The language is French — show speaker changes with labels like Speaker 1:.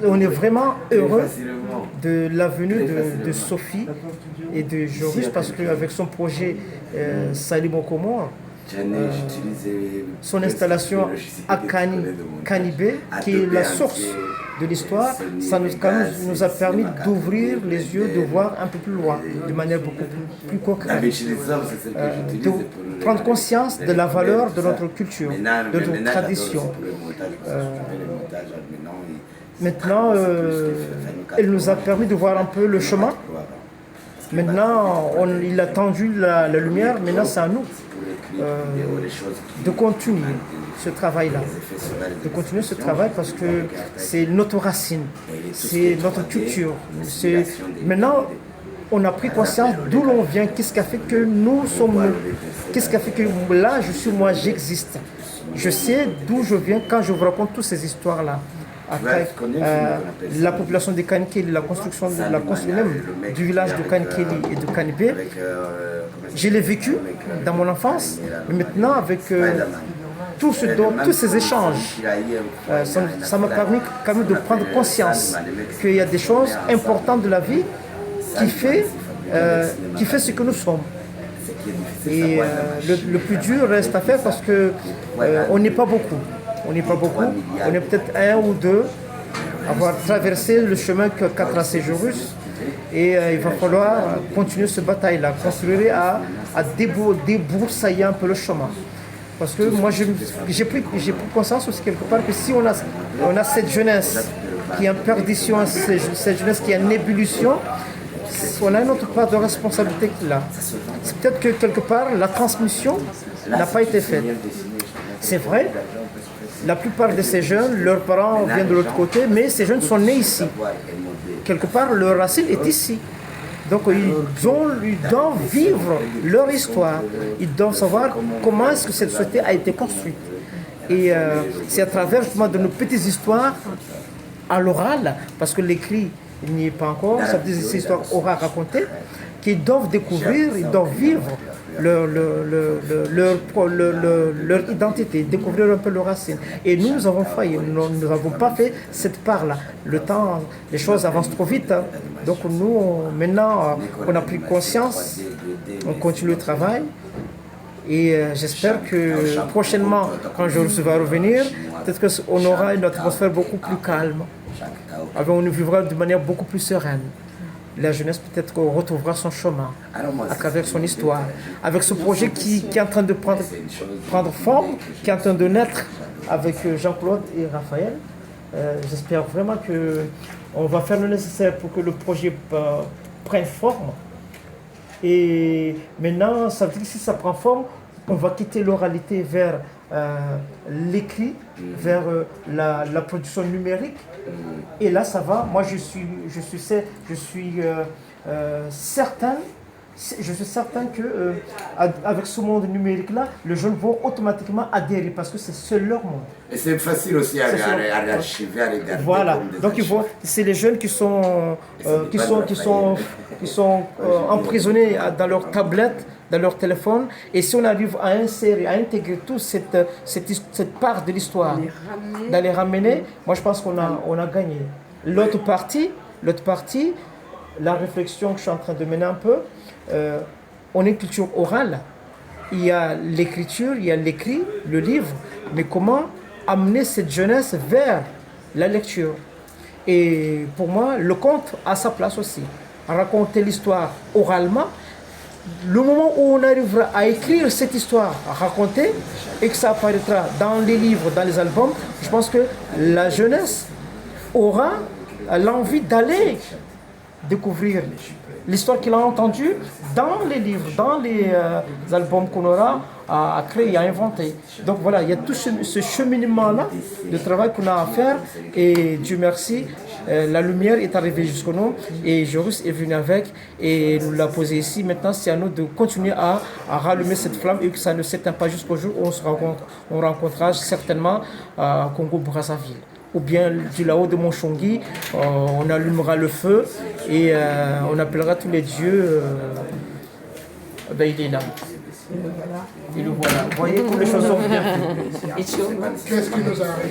Speaker 1: On est vraiment heureux de la venue de Sophie et de Joris parce qu'avec son projet Salim Okomo, son installation à Kanibé, qui est la source de l'histoire, ça nous a permis d'ouvrir les yeux, de voir un peu plus loin, de manière beaucoup plus concrète, de prendre conscience de la valeur de notre culture, de notre tradition. Maintenant, elle nous a permis de voir un peu le chemin. Maintenant, il a tendu la lumière, maintenant c'est à nous de continuer ce travail-là. De continuer ce travail parce que c'est notre racine, c'est notre culture. Maintenant, on a pris conscience d'où l'on vient, qu'est-ce qui a fait que nous sommes nous, qu'est-ce qui a fait que là, je suis moi, j'existe. Je sais d'où je viens quand je vous raconte toutes ces histoires-là. Après, la population de Kanikeli, la construction du village de Kanikeli et de Kanibé, je l'ai vécu dans mon enfance, mais maintenant avec tous ces échanges, ça m'a permis quand même de prendre conscience qu'il y a des choses importantes de la vie qui fait ce que nous sommes. Et le plus dur reste à faire parce qu'on n'est pas beaucoup. On n'est pas beaucoup, on est peut-être un ou deux à avoir traversé le chemin qu'a tracé Joris. Et il va falloir continuer cette bataille-là, construire à déboursailler un peu le chemin. Parce que moi, j'ai pris conscience aussi quelque part que si on a cette jeunesse qui est en perdition, cette jeunesse qui est en ébullition, on a une autre part de responsabilité là. C'est peut-être que quelque part, la transmission n'a pas été faite. C'est vrai. La plupart de ces jeunes, leurs parents viennent de l'autre côté, mais ces jeunes sont nés ici. Quelque part, leur racine est ici. Donc, ils doivent vivre leur histoire. Ils doivent savoir comment est-ce que cette société a été construite. Et c'est à travers justement de nos petites histoires à l'oral, parce que l'écrit n'y est pas encore, ça veut dire ces histoires orales racontées, qu'ils doivent découvrir, ils doivent vivre leur identité, découvrir un peu leurs racines. Et nous avons failli, nous n'avons pas fait cette part-là. Le temps, les choses avancent trop vite. Hein. Donc nous, maintenant qu'on a pris conscience, on continue le travail. Et j'espère que prochainement, quand je va revenir, peut-être qu'on aura une atmosphère beaucoup plus calme. On nous vivra de manière beaucoup plus sereine. La jeunesse peut-être qu'on retrouvera son chemin à travers son histoire, avec ce projet qui est en train de prendre forme, qui est en train de naître avec Jean-Claude et Raphaël. J'espère vraiment qu'on va faire le nécessaire pour que le projet prenne forme. Et maintenant, ça veut dire que si ça prend forme, on va quitter l'oralité vers l'écrit, vers la production numérique. Et là, ça va. Moi, je suis certain que avec ce monde numérique-là, les jeunes vont automatiquement adhérer parce que c'est leur monde.
Speaker 2: Et c'est facile aussi à archiver, à regarder.
Speaker 1: Voilà. Donc c'est les jeunes qui sont emprisonnés dans leur tablette, dans leur téléphone. Et si on arrive à insérer, à intégrer toute cette part de l'histoire, d'aller ramener, moi je pense qu'on a gagné. L'autre partie, la réflexion que je suis en train de mener un peu, on est une culture orale. Il y a l'écriture, il y a l'écrit, le livre, mais comment amener cette jeunesse vers la lecture? Et pour moi, le conte a sa place aussi. Raconter l'histoire oralement, le moment où on arrivera à écrire cette histoire, à raconter, et que ça apparaîtra dans les livres, dans les albums, je pense que la jeunesse aura l'envie d'aller découvrir l'histoire qu'il a entendue dans les livres, dans les albums qu'on aura à créer et à inventer. Donc voilà, il y a tout ce cheminement-là de travail qu'on a à faire et Dieu merci, la lumière est arrivée jusqu'au nous et Joris est venu avec et nous l'a posé ici. Maintenant, c'est à nous de continuer à rallumer cette flamme et que ça ne s'éteint pas jusqu'au jour où on rencontrera certainement Congo-Brazzaville. Ou bien du là-haut de Monchongui, on allumera le feu et on appellera tous les dieux. Il est là. Et le voilà. Vous voyez, toutes les choses sont bien.
Speaker 3: Qu'est-ce qui nous arrive?